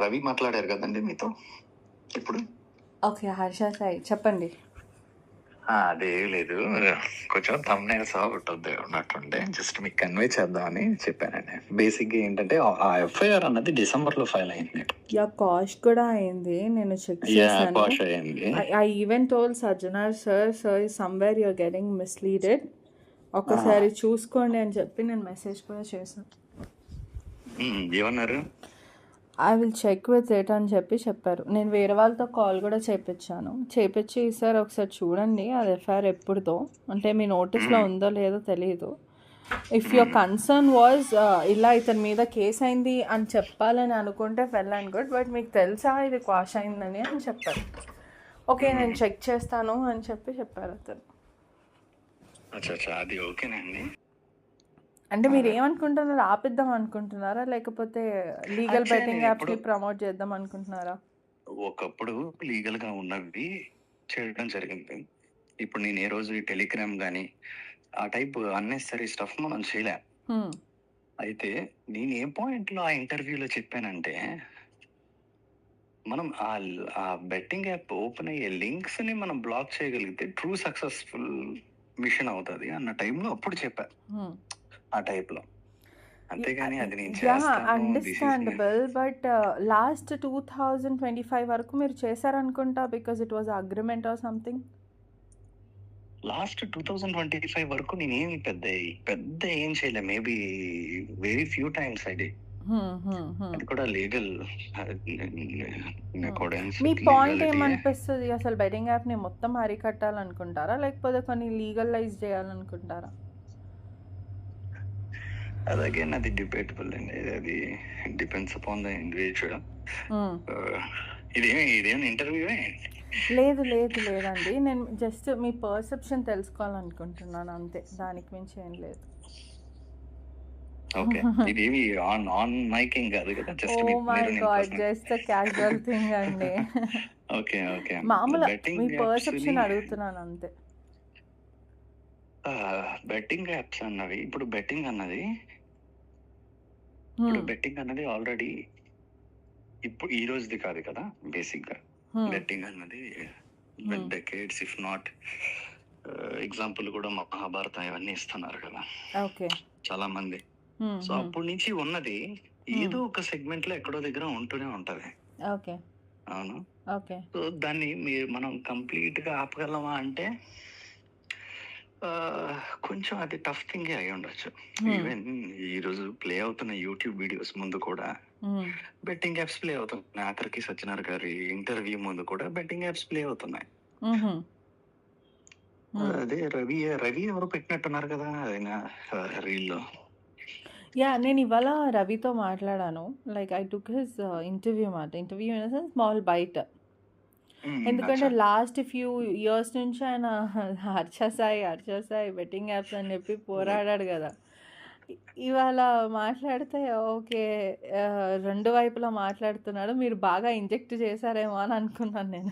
రవి మాట్లాడారు కదండి మీతో ఇప్పుడు. ఓకే. హర్ష సాయి చెప్పండి. అదే లేదు, కొంచెం థంబ్నెయిల్స్ ఒకటి ఉన్నట్టుండే, జస్ట్ మీకు కన్వే చేద్దామని చెప్పానండి. బేసిక్గా ఏంటంటే ఆ ఎఫ్ఐఆర్ అన్నది డిసెంబర్లో ఫైల్ అయింది. యా కాస్ట్ కూడా అయింది. నేను చెక్ యా చేశాను. కాష్ అయింది. I even told Sajjanar sir somewhere you're getting misleaded, ఒకసారి చూసుకోండి అని చెప్పి నేను మెసేజ్ కూడా చేశాను. ఏమన్నారు? I will check with it అని చెప్పారు. నేను వేరే వాళ్ళతో కాల్ కూడా చేపించి సార్ ఒకసారి చూడండి అది ఎఫ్ఐఆర్ ఎప్పుడుదో, అంటే మీ నోటీస్లో ఉందో లేదో తెలియదు. ఇఫ్ యువర్ కన్సర్న్ వాజ్ ఇలా ఇతని మీద కేసు అయింది అని చెప్పాలని అనుకుంటే వెల్ అండ్ గుడ్, బట్ మీకు తెలుసా ఇది క్వాష్ అయిందని అని చెప్పారు. ఓకే నేను చెక్ చేస్తాను అని చెప్పారు అతను. అది ఓకేనండి. అంటే మీరు ఏమనుకుంటున్నారు, ఆపిద్దాం అనుకుంటున్నారా లేకపోతే లీగల్ బెట్టింగ్ యాప్స్ని ప్రమోట్ చేద్దాం అనుకుంటున్నారా? ఒకప్పుడు లీగల్ గా ఉన్నవి చేయడం జరిగింది. ఇప్పుడు నేను ఏ రోజు టెలిగ్రామ్ కానీ ఆ టైప్ అన్నెసరీ స్టఫ్ మనం చేయలే. అయితే నేను ఏ పాయింట్ లో ఆ ఇంటర్వ్యూలో చెప్పానంటే, మనం ఆ బెట్టింగ్ యాప్ ఓపెన్ అయ్యే లింక్స్ ని మనం బ్లాక్ చేయగలిగితే ట్రూ సక్సెస్ఫుల్ మిషన్ అవుతుంది అన్న టైంలో అప్పుడు చెప్పా, ఆ టైప్ లో. అంతేగాని అది నేను చేస్తాను అండర్స్టాండబుల్, బట్ లాస్ట్ 2025 వరకు మీరు చేశారనుకుంటా, because it was agreement or something. Last 2025 వరకు నేనేమి పెద్ద ఏం చేయలే, మేబీ వెరీ ఫ్యూ టైమ్స్ అది కూడా లీగల్. మీ పాయింట్ ఏమనిపిస్తుంది, అసలు బెట్టింగ్ యాప్ ని మొత్తం అరికట్టాలనుకుంటారా లేకపోతే కొన్ని లీగలైజ్ చేయాలనుకుంటారా? అగైన్ అది డిబేటబుల్ అండి, అది డిపెండ్స్ అపాన్ ద ఇండివిజువల్. ఇదేమి ఇంటర్వ్యూ లేదండి, నేను జస్ట్ మీ పర్సెప్షన్ తెలుసుకోవాలనుకుంటున్నాను అంతే, దానికి మించి ఏం లేదు. ఓకే, ఇదేమి ఆన్ మైకింగ్ కాదు కదా, just oh my God, just casual thing అండి. ఓకే మామూలు మీ పర్సెప్షన్ అడుగుతున్నాను అంతే. బెట్టింగ్ యాప్స్ అన్నవి, ఇప్పుడు బెట్టింగ్ అన్నది ఆల్రెడీ ఇప్పుడు ఈ రోజుది కాదు కదా. బేసిక్ గా బెట్టింగ్ అన్నది డెకేడ్స్ ఇఫ్ నాట్, ఎగ్జాంపుల్ కూడా మహాభారతం ఇవన్నీ ఇస్తున్నారు కదా చాలా మంది. సో అప్పటి నుంచి ఉన్నది ఏదో ఒక సెగ్మెంట్ లో ఎక్కడో దగ్గర ఉంటూనే ఉంటది. అవును. సో దాన్ని మనం కంప్లీట్ గా ఆపగలమా అంటే కొంచెం అది టఫ్ థింగ్ అయి ఉండొచ్చు. ఈవెన్ ఈ రోజు ప్లే అవుతున్న యూట్యూబ్ వీడియోస్ ముందు కూడా బెట్టింగ్ యాప్స్ ప్లే అవుతున్నాయి. ఆఖరికి సత్యనారాయణ గారి ఇంటర్వ్యూ ముందు కూడా బెట్టింగ్ యాప్స్ ప్లే అవుతున్నాయి. అదే రవి ఎవరు పెట్టినట్టున్నారు కదా ఆయన రీల్లో. నేను ఇవాళ రవితో మాట్లాడాను. Like I took his interview in a sense small bite. ఎందుకంటే లాస్ట్ ఫ్యూ ఇయర్స్ నుంచి ఆయన హర్ష సాయి బెట్టింగ్ యాప్స్ అని చెప్పి పోరాడాడు కదా. ఇవాళ మాట్లాడితే ఓకే, రెండు వైపులా మాట్లాడుతున్నాడు, మీరు బాగా ఇంజెక్ట్ చేశారేమో అని అనుకున్నాను.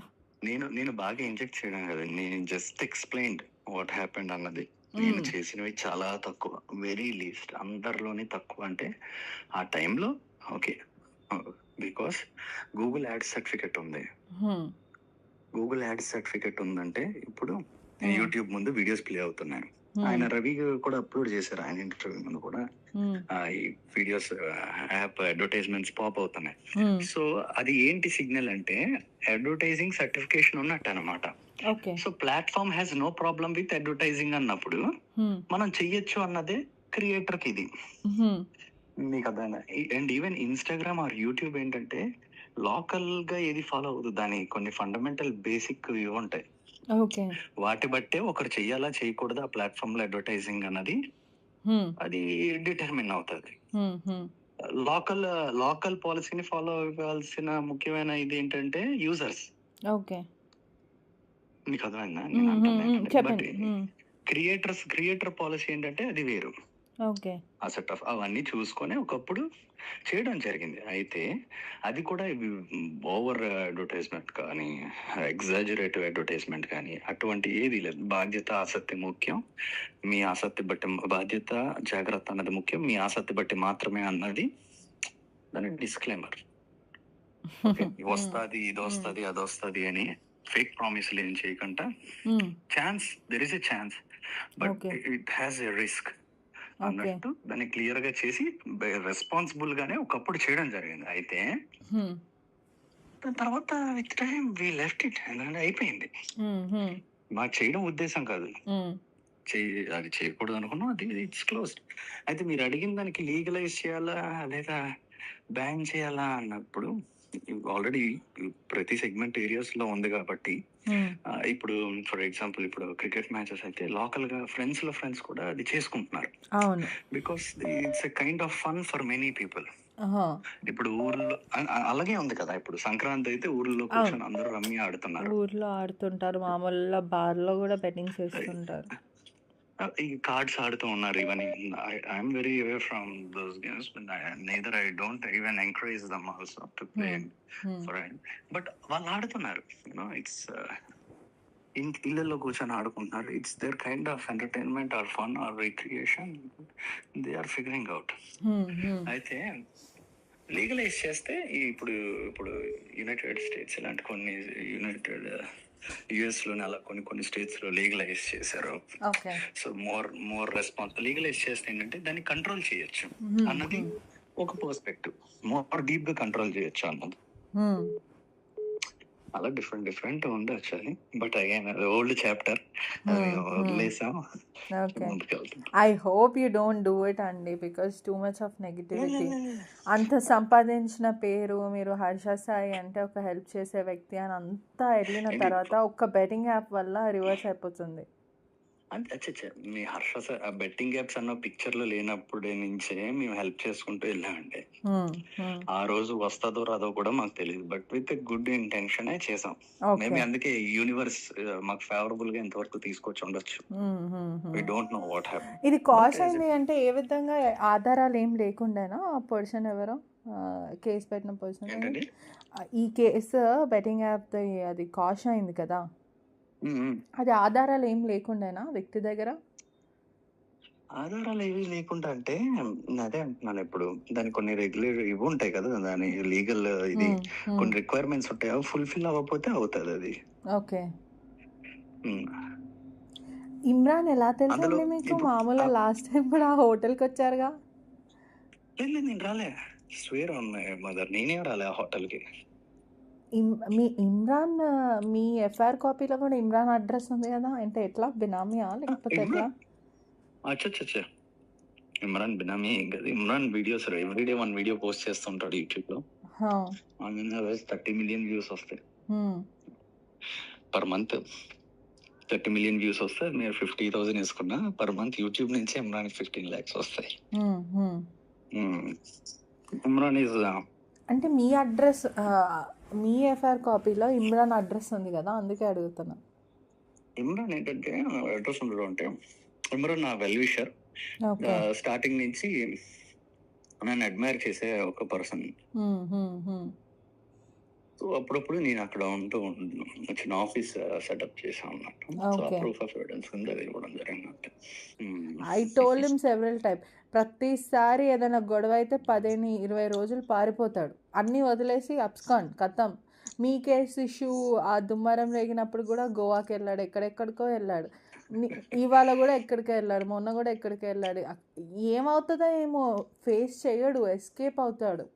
నేను బాగా ఇంజెక్ట్ చేయడం కదా, నేను జస్ట్ ఎక్స్ప్లెయిన్డ్ వాట్ హ్యాపెండ్ అన్నది. నేను చేసినవి చాలా తక్కువ, వెరీ లీస్ట్, అందరిలోనే తక్కువ. అంటే ఆ టైంలో okay, because Google ads certificate ఉంది. గూగుల్ యాడ్స్ సర్టిఫికెట్ ఉందంటే ఇప్పుడు యూట్యూబ్ ముందు వీడియోస్ ప్లే అవుతున్నాయి. ఆయన రవి కూడా అప్లోడ్ చేశారు, ఆయన ఇంటర్వ్యూ ముందు కూడా ఈ వీడియోస్ యాప్ అడ్వర్టైజ్మెంట్స్ పాప్ అవుతున్నాయి. సో అది ఏంటి సిగ్నల్ అంటే అడ్వర్టైజింగ్ సర్టిఫికేషన్ ఉన్నట్టు అనమాట. So platform has no problem with advertising అన్నప్పుడు మనం చెయ్యొచ్చు అన్నదే క్రియేటర్ కి ఇది. మీకు అర్థమైందా? And even Instagram or YouTube ఏంటంటే లోకల్ గా ఏది ఫాలో అవుతుంది, దాని కొన్ని ఫండమెంటల్ బేసిక్ ఇవి ఉంటాయి. వాటి బట్టే ఒకరు చెయ్యాలా చేయకూడదు ఆ ప్లాట్ఫామ్ లో అడ్వర్టైజింగ్ అన్నది అది డిటర్మిన్ అవుతుంది. లోకల్ పాలసీని ఫాలో అవ్వాల్సిన ముఖ్యమైన ఇది ఏంటంటే యూజర్స్. మీకు అర్థమైందా నేను అంటున్నా? బట్ క్రియేటర్ పాలసీ ఏంటంటే అది వేరు. ఆ సెట్ ఆఫ్ అవన్నీ చూసుకొని ఒకప్పుడు చేయడం జరిగింది. అయితే అది కూడా ఓవర్ అడ్వర్టైజ్మెంట్ కానీ ఎగ్జాజరేటివ్ అడ్వర్టైజ్మెంట్ కానీ అటువంటి ఏది లేదు. బాధ్యత ఆసక్తి ముఖ్యం, మీ ఆసక్తి బట్టి బాధ్యత జాగ్రత్త అన్నది ముఖ్యం, మీ ఆసక్తి బట్టి మాత్రమే అన్నది దాని డిస్క్లైమర్. ఓకే, వస్తుంది ఇది వస్తుంది అది వస్తుంది అని ఫేక్ ప్రామిస్లు ఏం చేయకుండా chance, there is a chance but okay it has a risk okay అన్నట్టు దాన్ని క్లియర్ గా చేసి రెస్పాన్సిబుల్ గానే ఒకప్పుడు చేయడం జరిగింది. అయితే దాని తర్వాత with time we left it ఎందుకంటే అయిపోయింది. మాకు చేయడం ఉద్దేశం కాదు, అది చేయకూడదు అనుకున్నాం, అది ఇట్స్ క్లోజ్డ్. అయితే మీరు అడిగిన దానికి లీగలైజ్ చేయాలా లేదా బ్యాన్ చేయాలా అన్నప్పుడు ఆల్రెడీ ప్రతి సెగ్మెంట్ ఏరియాస్ లో ఉంది కాబట్టి ఇప్పుడు ఫర్ ఎగ్జాంపుల్ ఇప్పుడు క్రికెట్ మ్యాచెస్ అయితే లోకల్ గా ఫ్రెండ్స్ కూడా అది చేసుకుంటున్నారు. అవును because it's a kind of fun for many people. ఇప్పుడు ఊర్లో అలాగే ఉంది కదా, ఇప్పుడు సంక్రాంతి అయితే ఊర్లో కూర్చొని అందరూ రమ్మి ఆడుతున్నారు, ఊర్లో ఆడుతుంటారు, మామూలుగా బార్లో కూడా బెట్టింగ్ చేస్తుంటారు, ఈ కార్డ్స్ ఆడుతూ ఉన్నారు. Even I'm very away from those games, neither I don't even encourage them also to play for but వాళ్ళు ఆడుతున్నారు. యూనో ఇట్స్ ఇళ్ళల్లో కూర్చొని ఆడుకుంటున్నారు. It's their kind of entertainment or fun or recreation, they are figuring out. అయితే legalize చేస్తే ఇప్పుడు ఇప్పుడు United states ఇలాంటి కొన్ని యునైటెడ్ యుఎస్ లోనే అలా కొన్ని స్టేట్స్ లో లీగలైజ్ చేశారు. సో మోర్ రెస్పాన్స్ లీగలైజ్ చేస్తే ఏంటంటే దాన్ని కంట్రోల్ చేయొచ్చు అన్నది ఒక పర్స్పెక్టివ్, మోర్ డీప్ గా కంట్రోల్ చేయొచ్చు అన్నది. అలా డిఫరెంట్ ఉండొచ్చు అది. బట్ అగైన్ ఓల్డ్ చాప్టర్ వదిలేసాం, ముందుకెళ్తాం. I hope you don't do it అండి, because too much of negativity. అంత సంపాదించిన పేరు, మీరు హర్ష సాయి అంటే ఒక హెల్ప్ చేసే వ్యక్తి అని అంతా వెళ్ళిన తర్వాత ఒక్క బెట్టింగ్ యాప్ వల్ల రివర్స్ అయిపోతుంది. అంటే మీ హర్ష బెట్టింగ్ యాప్స్ అన్న పిక్చర్ లో లేనప్పుడే నుంచే మేము హెల్ప్ చేసుకుంటూ వెళ్ళామండి. ఆ రోజు వస్తుందో రాదో కూడా మాకు తెలియదు, బట్ విత్ గుడ్ ఇంటెన్షన్ చేసాం. మేబీ అందుకే యూనివర్స్ మాకు ఫేవరబుల్ గా ఎంతవరకు తీసుకొచ్చి ఉండొచ్చు. We don't know what happen. ఇది కాస్ట్ అయింది అంటే ఏ విధంగా ఆధారాలు ఏం లేకుండానా ఆ పర్సన్ ఎవరో కేసు పెట్టిన పర్సన్? ఈ కేసు బెట్టింగ్ యాప్ అది కాస్ట్ అయింది కదా, అది ఆధారాలు ఏం లేకుండానా వ్యక్తి దగ్గర? ఆధారాలు ఏవి లేకుండా అంటే అదే అంటున్నాను, ఇప్పుడు దాని కొన్ని రెగ్యులర్ ఇవి ఉంటాయి కదా, దాని లీగల్ ఇది కొన్ని రిక్వైర్మెంట్స్ ఉంటాయి, అవి ఫుల్ఫిల్ అవ్వకపోతే అవుతుంది అది. ఓకే. ఇమ్రాన్ ఎలా తెలుసండి మీకు? మామూలుగా లాస్ట్ టైం కూడా ఆ హోటల్కి వచ్చారుగా? లేదు నేను రాలే, స్వేర్ ఆన్ మై మదర్, నేనే రాలే ఆ హోటల్కి. మీ ఇమ్రాన్, మీ ఎఫ్ఐఆర్ కాపీలో కూడా ఇమ్రాన్ అడ్రస్ ఉంది కదా, అంటే ఎట్లా బినామీయా లేకపోతే ఎట్లా? అచ్చా ఇమ్రాన్ బినామీ ఏం కదా, Imran videos everyday 1 video post చేస్తుంటాడు యూట్యూబ్ లో. 30 million వ్యూస్ వస్తాయి పర్ మంత్. 30 million వ్యూస్ వస్తే నేను 50,000 వేసుకున్నా పర్ మంత్. యూట్యూబ్ నుంచి ఇమ్రాన్ 15 lakhs వస్తాయి. ఇమ్రాన్ ఈజ్ అంటే మీ అడ్రస్, మీ ఎఫ్ఐఆర్ కాపీలో ఇమ్రాన్ అడ్రస్ ఉంది కదా, అందుకే అడుగుతున్నా. ఇమ్రాన్ ఏంటంటే అడ్రస్ ఉండడం అంటే, ఇమ్రాన్ నా వెల్ విషర్, స్టార్టింగ్ నుంచి నన్ను అడ్మైర్ చేసే ఒక పర్సన్. సో అప్పుడప్పుడు నేను అక్కడ ఉంటూ చిన్న ఆఫీస్ సెటప్ చేసాను అన్నట్టు. సో ప్రూఫ్ ఆఫ్ ఎవిడెన్స్ కింద ఇవ్వడం జరిగినట్టు. I told him several time, ప్రతిసారి ఏదైనా గొడవ అయితే 15-20 రోజులు పారిపోతాడు, అన్నీ వదిలేసి అబ్స్కాండ్ ఖతం. మీ కేసు ఇష్యూ ఆ దుమ్మారం రేగినప్పుడు కూడా గోవాకి వెళ్ళాడు, ఎక్కడెక్కడికో వెళ్ళాడు, ఇవాళ కూడా ఎక్కడికి వెళ్ళాడు, మొన్న కూడా ఎక్కడికి వెళ్ళాడు. ఏమవుతుందో ఏమో, ఫేస్ చేయడు, ఎస్కేప్ అవుతాడు.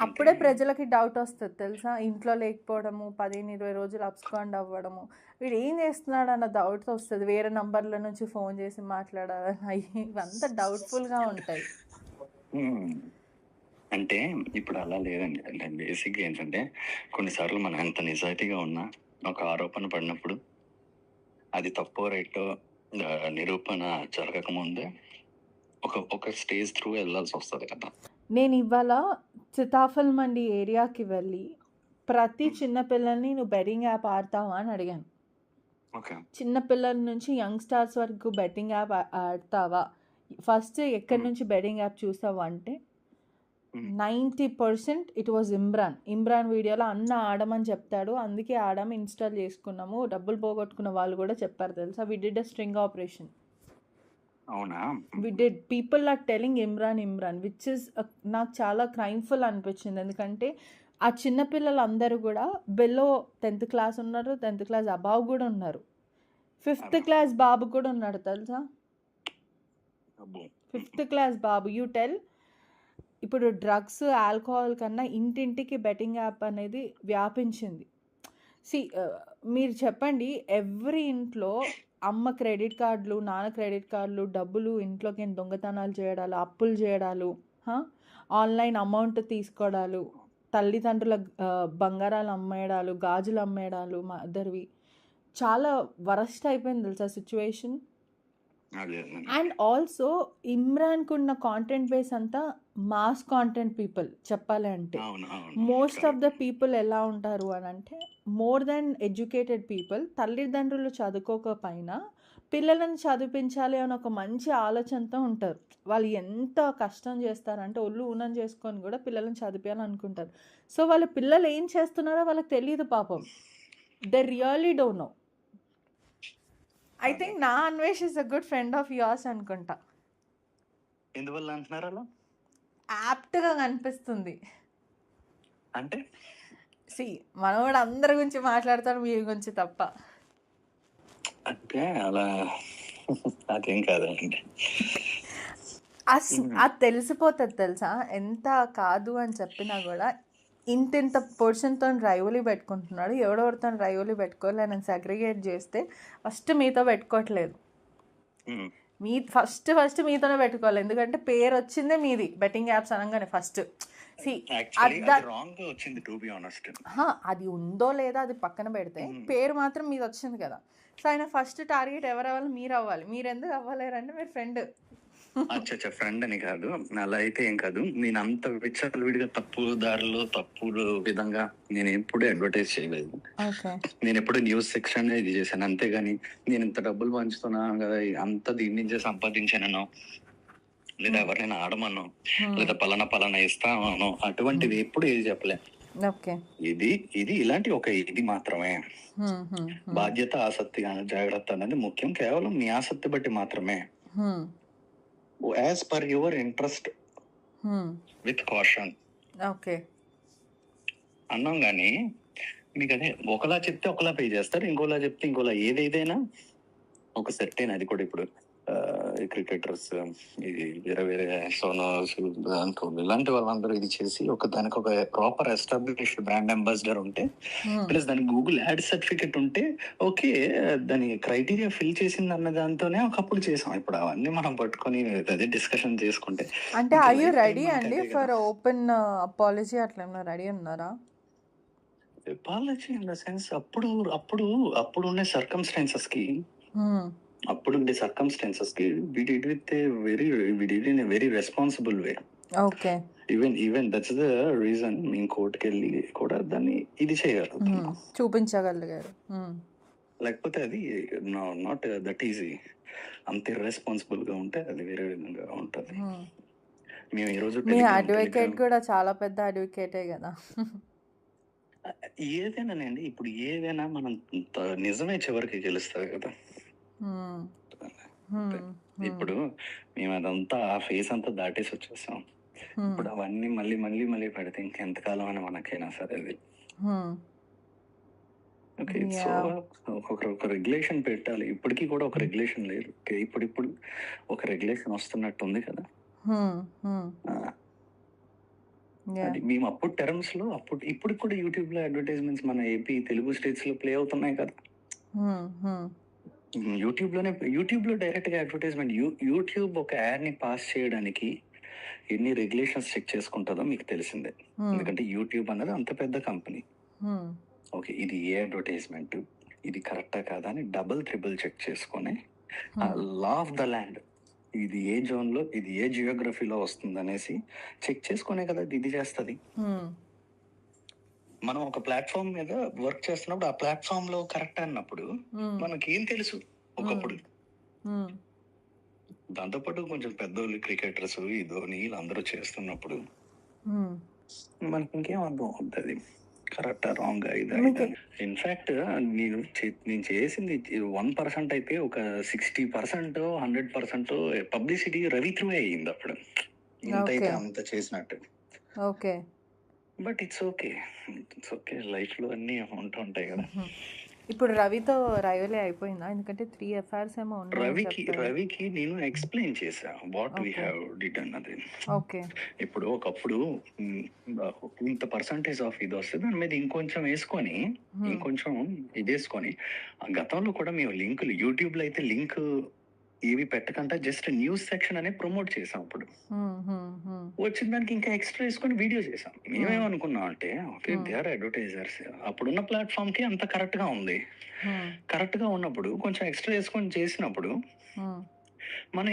అప్పుడే ప్రజలకి డౌట్ వస్తుంది తెలుసా, ఇంట్లో లేకపోవడము, 15-20 రోజులు అబ్స్కాండ్ అవ్వడము, వీడు ఏం చేస్తున్నాడు అన్న డౌట్ వస్తుంది. వేరే నంబర్ల నుంచి ఫోన్ చేసి మాట్లాడాలి, ఇవంతా డౌట్ఫుల్గా ఉంటాయి. అంటే ఇప్పుడు అలా లేదండి. అంటే బేసిక్గా ఏంటంటే కొన్నిసార్లు మనం ఎంత నిజాయితీగా ఉన్నా ఒక ఆరోపణ పడినప్పుడు అది తప్పో రైటో నిరూపణ జరగకముందే ఒక స్టేజ్ త్రూ వెళ్ళాల్సి వస్తుంది కదా. నేను ఇవాళ సీతాఫల్ మండి ఏరియాకి వెళ్ళి ప్రతి చిన్నపిల్లల్ని నువ్వు బెట్టింగ్ యాప్ ఆడతావా అని అడిగాను. చిన్నపిల్లల నుంచి యంగ్స్టార్స్ వరకు బెట్టింగ్ యాప్ ఆడతావా, ఫస్ట్ ఎక్కడి నుంచి బెట్టింగ్ యాప్ చూసావా అంటే 90% ఇట్ వాజ్ ఇమ్రాన్ వీడియోలో అన్న ఆడమని చెప్తాడు, అందుకే ఆడమ ఇన్స్టాల్ చేసుకున్నాము, డబ్బులు పోగొట్టుకున్న వాళ్ళు కూడా చెప్పారు తెలుసా. We did a string operation. అవునా? We did. People are telling Imran, which is నాకు చాలా క్రైమ్ఫుల్ అనిపించింది. ఎందుకంటే ఆ చిన్నపిల్లలందరూ కూడా బిలో 10th క్లాస్ ఉన్నారు, 10th క్లాస్ అబవ్ కూడా ఉన్నారు. 5th అలా క్లాస్ బాబు కూడా ఉన్నాడు తెలుసా. అబ్బో. 5th class Babu. You tell. ఇప్పుడు డ్రగ్స్, ఆల్కహాల్ కన్నా ఇంటింటికి బెట్టింగ్ యాప్ అనేది వ్యాపించింది. సి మీరు చెప్పండి, ఎవ్రీ ఇంట్లో అమ్మ క్రెడిట్ కార్డులు, నాన్న క్రెడిట్ కార్డులు, డబ్బులు ఇంట్లోకి దొంగతనాలు చేయడాలు, అప్పులు చేయడాలు, ఆన్లైన్ అమౌంట్ తీసుకోవడాలు, తల్లిదండ్రుల బంగారాలు అమ్మేయడాలు, గాజులు అమ్మేయడాలు మదర్వి. చాలా వరస్ట్ అయిపోయింది తెలుసా సిచ్యువేషన్. అదే అండ్ ఆల్సో ఇమ్రాన్కు ఉన్న కాంటెంట్ బేస్ అంతా మాస్ కాంటెంట్ పీపుల్ చెప్పాలి అంటే. అవును అవును most of the correct. People ఎలా ఉంటారు అని అంటే, మోర్ దెన్ ఎడ్యుకేటెడ్ పీపుల్, తల్లిదండ్రులు చదువుకోకపోయినా పిల్లలను చదివించాలి అని ఒక మంచి ఆలోచనతో ఉంటారు. వాళ్ళు ఎంత కష్టం చేస్తారంటే ఒళ్ళు ఊనం చేసుకొని కూడా పిల్లలను చదివించాలనుకుంటారు. సో వాళ్ళ పిల్లలు ఏం చేస్తున్నారో వాళ్ళకి తెలియదు పాపం. They really don't know. I అదే థింక్ నా Anvesh is a good friend of yours అనుకుంటా. ఎందువల్ల అంటున్నారు అలా? యాప్ట్గా కనిపిస్తుంది. అంటే సి మనోడు అందరి గురించి మాట్లాడతాడు, మీ గురించి తప్ప. అంటే అలా అదేం కాదండి. అది తెలిసిపోతుంది తెలుసా. ఎంత కాదు అని చెప్పినా కూడా ఇంత పొర్షన్తో రైవలీ పెట్టుకుంటున్నాడు, ఎవడెవరితో రైవలీ పెట్టుకోవాలి అని సెగ్రిగేట్ చేస్తే ఫస్ట్ మీతో పెట్టుకోవట్లేదు. మీ ఫస్ట్ మీతోనే పెట్టుకోవాలి. ఎందుకంటే పేరు వచ్చిందే మీది బెట్టింగ్ యాప్స్ అనగానే ఫస్ట్. అది ఉందో లేదా అది పక్కన పెడితే పేరు మాత్రం మీది వచ్చింది కదా. సో ఆయన ఫస్ట్ టార్గెట్ ఎవరు అవ్వాలి? మీరు అవ్వాలి. మీరు ఎందుకు అవ్వలేరంటే మీరు ఫ్రెండ్. అచ్చా ఫ్రెండ్ అని కాదు, అలా అయితే ఏం కాదు. నేను అంత విచ్చలవిడిగా తప్పు దారిలో తప్పుడు విధంగా నేను ఎప్పుడు అడ్వర్టైజ్ చేయలేదు. నేను ఎప్పుడు న్యూస్ సెక్షన్ ఇది చేశాను, అంతేగాని నేను ఇంత డబ్బులు పంచుతున్నాను కదా అంత దీని నుంచే సంపాదించాను లేదా ఎవరైనా ఆడమను లేదా పలానా ఇస్తాను అటువంటిది ఎప్పుడు ఏది చెప్పలే. ఇది ఇలాంటి ఒక ఇది మాత్రమే. బాధ్యత, ఆసక్తి, జాగ్రత్త అనేది ముఖ్యం. కేవలం మీ ఆసక్తి బట్టి మాత్రమే, as per your interest with caution అన్నాం. కానీ మీకు అదే ఒకలా చెప్తే ఒకలా పే చేస్తారు, ఇంకోలా చెప్తే ఇంకోలా. ఏదైనా ఒక సెట్ అయిన అది కూడా ఇప్పుడు క్రికెటర్స్ ఇది వేరే సోనోస్ ఇలాంటి వాళ్ళందరూ ఇది చేసి దానికి ఒక ప్రాపర్ ఎస్టాబ్లిష్డ్ బ్రాండ్ అంబాసిడర్ ఉంటే, ప్లస్ దానికి గూగుల్ యాడ్ సర్టిఫికెట్ ఉంటే ఓకే, దాని క్రైటీరియా ఫిల్ చేసింది అన్న దాంతోనే ఒకప్పుడు చేసాం. ఇప్పుడు అవన్నీ మనం పట్టుకొని అదే డిస్కషన్ చేసుకుంటే అంటే ఆర్ యు రెడీ అండి ఫర్ ఓపెన్ అపాలజీ? అట్లా ఏమైనా రెడీ ఉన్నారా? అపాలజీ ఇన్ ద సెన్స్ అప్పుడు ఉన్న సర్కమ్స్టాన్సెస్ కి అప్పుడుండే సర్కమ్స్టాన్సెస్ కి we did in a very responsible way. Even that's the reason మేము కోర్టుకి వెళ్ళి కూడా దాన్ని ఇది చేయగలుగుతాం, చూపించగలిగారు. లేకపోతే అది నాట్ దట్ ఈజీ. అంత ఇర్రెస్పాన్సిబుల్ గా ఉంటే అది వేరే విధంగా ఉంటది. మేము ఈ రోజు మీ అడ్వకేట్ కూడా చాలా పెద్ద అడ్వకేటే కదా. ఏదైనానండి, ఇప్పుడు ఏదైనా మనం నిజమే చివరికి గెలుస్తుంది కదా. ఇప్పుడు మేము అదంతా ఆ ఫేస్ అంతా దాటేసి వచ్చేసాం. ఇప్పుడు అవన్నీ మళ్ళీ పెడితే ఇంకెంతకాలం అని మనకైనా సరే అది ఓకే. సో ఒక రెగ్యులేషన్ పెట్టాలి. ఇప్పటికీ కూడా ఒక రెగ్యులేషన్ లేదు. ఇప్పుడు ఒక రెగ్యులేషన్ వస్తున్నట్టుంది కదా. అది మేము అప్పుడు టర్మ్స్ లో ఇప్పుడు కూడా యూట్యూబ్ లో అడ్వర్టైజ్మెంట్స్ మన ఏపీ తెలుగు స్టేట్స్ లో ప్లే అవుతున్నాయి కదా. యూట్యూబ్ లో డైరెక్ట్ గా అడ్వర్టైజ్మెంట్. యూట్యూబ్ ఒక యాడ్ ని పాస్ చేయడానికి ఎన్ని రెగ్యులేషన్స్ చెక్ చేసుకుంటుందో మీకు తెలిసిందే. ఎందుకంటే యూట్యూబ్ అన్నది అంత పెద్ద కంపెనీ. ఓకే, ఇది ఏ అడ్వర్టైజ్మెంట్, ఇది కరెక్టా కాదా అని డబుల్ ట్రిపుల్ చెక్ చేసుకొని లా ఆఫ్ ద ల్యాండ్, ఇది ఏ జోన్ లో, ఇది ఏ జియోగ్రఫీలో వస్తుంది అనేసి చెక్ చేసుకునే కదా ఇది చేస్తుంది. మనం ఒక ప్లాట్ఫామ్ మీద వర్క్ చేస్తున్నప్పుడు ఆ ప్లాట్ఫామ్ లో కరెక్ట్ అన్నప్పుడు మనకి ఏం తెలుసు ఒకప్పుడు. దాంతోపాటు కొంచెం పెద్దోళ్ళు క్రికెటర్స్ ఈ ధోని వీళ్ళందరూ చేస్తున్నప్పుడు మనకి ఇంకేం అర్థం అవుతుంది. కరెక్టా రాంగ్ ఇది మీకు ఇన్ఫాక్ట్ నేను చేసింది 1% అయితే ఒక 60% 100% పబ్లిసిటీ రవి త్రూ అయ్యింది అప్పుడు. ఇంతైతే ఓకే అంత చేసినట్టు. Okay but it's okay. లైఫ్లో అన్నీ ఉంటూ ఉంటాయి కదా. ఇప్పుడు రవితో రైవలే అయిపోయిందా? ఎందుకంటే 3 ఎఫ్ఐఆర్స్ ఏమో ఉన్నాయని చెప్పారు. రవికి నేను ఎక్స్ప్లెయిన్ చేశా what we okay have did అన్నది. ఓకే ఇప్పుడు ఒకప్పుడు ఇంత పర్సంటేజ్ ఆఫ్ ఇది వస్తే దాని మీద ఇంకొంచెం వేసుకొని ఇంకొంచెం ఇది వేసుకొని గతంలో కూడా మేము లింకులు యూట్యూబ్లో అయితే లింక్ ఏవి పెట్టకుండా జస్ట్ న్యూస్ సెక్షన్ అనే ప్రమోట్ చేసాం. అప్పుడు వచ్చిన దానికి ఇంకా ఎక్స్ట్రా వేసుకొని వీడియో చేసాం. మేమేమనుకున్నాం అంటే ఓకే దే ఆర్ అడ్వర్టైజర్స్, అప్పుడున్న ప్లాట్ఫామ్ కి అంత కరెక్ట్ గా ఉంది. కరెక్ట్ గా ఉన్నప్పుడు కొంచెం ఎక్స్ట్రా వేసుకొని చేసినప్పుడు మనం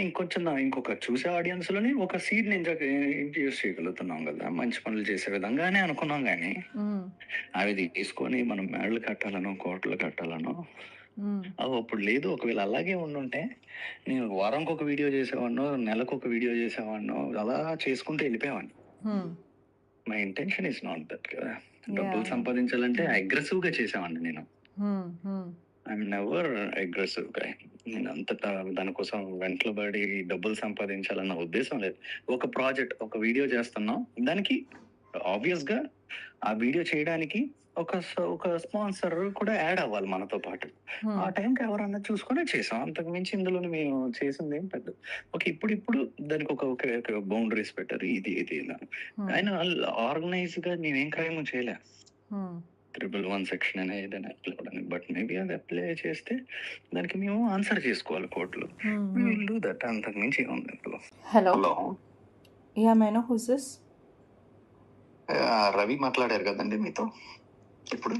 ఇంకొక చూసే ఆడియన్స్ లోని ఒక సీడ్ ఇంట్రడ్యూస్ చేయగలుగుతున్నాం కదా, మంచి పనులు చేసే విధంగానే అనుకున్నాం. కానీ అవి తీసుకొని మనం మేడలు కట్టాలనో కోటలు కట్టాలనో అవి అప్పుడు లేదు. ఒకవేళ అలాగే ఉండుంటే నేను వారానికి ఒక వీడియో చేసేవాడినో, నెలకు ఒక వీడియో చేసేవాడినో, అలా చేసుకుంటూ వెళ్ళిపోయేవాడిని. My intention is not that కదా. డబ్బులు సంపాదించాలంటే అగ్రెసివ్ గా చేసేవాడిని నేను. ఐఎమ్ నెవర్ అగ్రెసివ్ గా. నేను అంతటా దానికోసం వెంటబడి డబ్బులు సంపాదించాలన్న ఉద్దేశం లేదు. ఒక ప్రాజెక్ట్, ఒక వీడియో చేస్తున్నాం, దానికి ఆబ్వియస్ గా ఆ వీడియో చేయడానికి ఒక స్పాన్సర్ కూడా యాడ్ అవ్వాలి మనతో పాటు. ఆ టైంకి ఎవరన్నా చూసుకొని చేసాం. అంతకు మించి ఇందులో మేము చేసింది ఏం పెద్ద. ఓకే ఇప్పుడు దానికి ఒక బౌండరీస్ పెట్టారు. ఇది ఆయన ఆర్గనైజ్ గా నేనేం క్రైమ్ చేయలే. 111 సెక్షన్ అనే ఏదైనా అప్లై అవ్వడానికి. బట్ మేబీ అది అప్లై చేస్తే దానికి మేము ఆన్సర్ చేసుకోవాలి కోర్టులో. వీళ్ళు దట్ అంతకు మించి ఉంది ఇందులో. Hello hello, yeah may I know who's this? Ravi మాట్లాడారు కదండి మీతో ఇప్పుడు.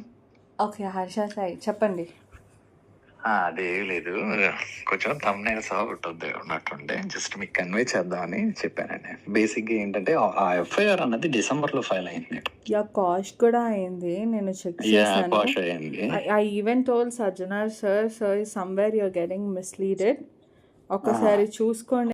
ఓకే హర్ష సాయి చెప్పండి. అదే లేదు, కొంచెం thumbnails ఉంటుంది ఉన్నట్టుండే జస్ట్ మీకు కన్వే చేద్దామని చెప్పానండి. బేసిక్ గా ఏంటంటే ఆ ఎఫ్ఐఆర్ అన్నది డిసెంబర్ లో ఫైల్ అయింది. యా కాస్ట్ కూడా అయింది, నేను చెక్ చేశాను. కాష్ అయింది. I even told Sajana sir, somewhere you're getting misleaded. ఒకసారి చూసుకోండి.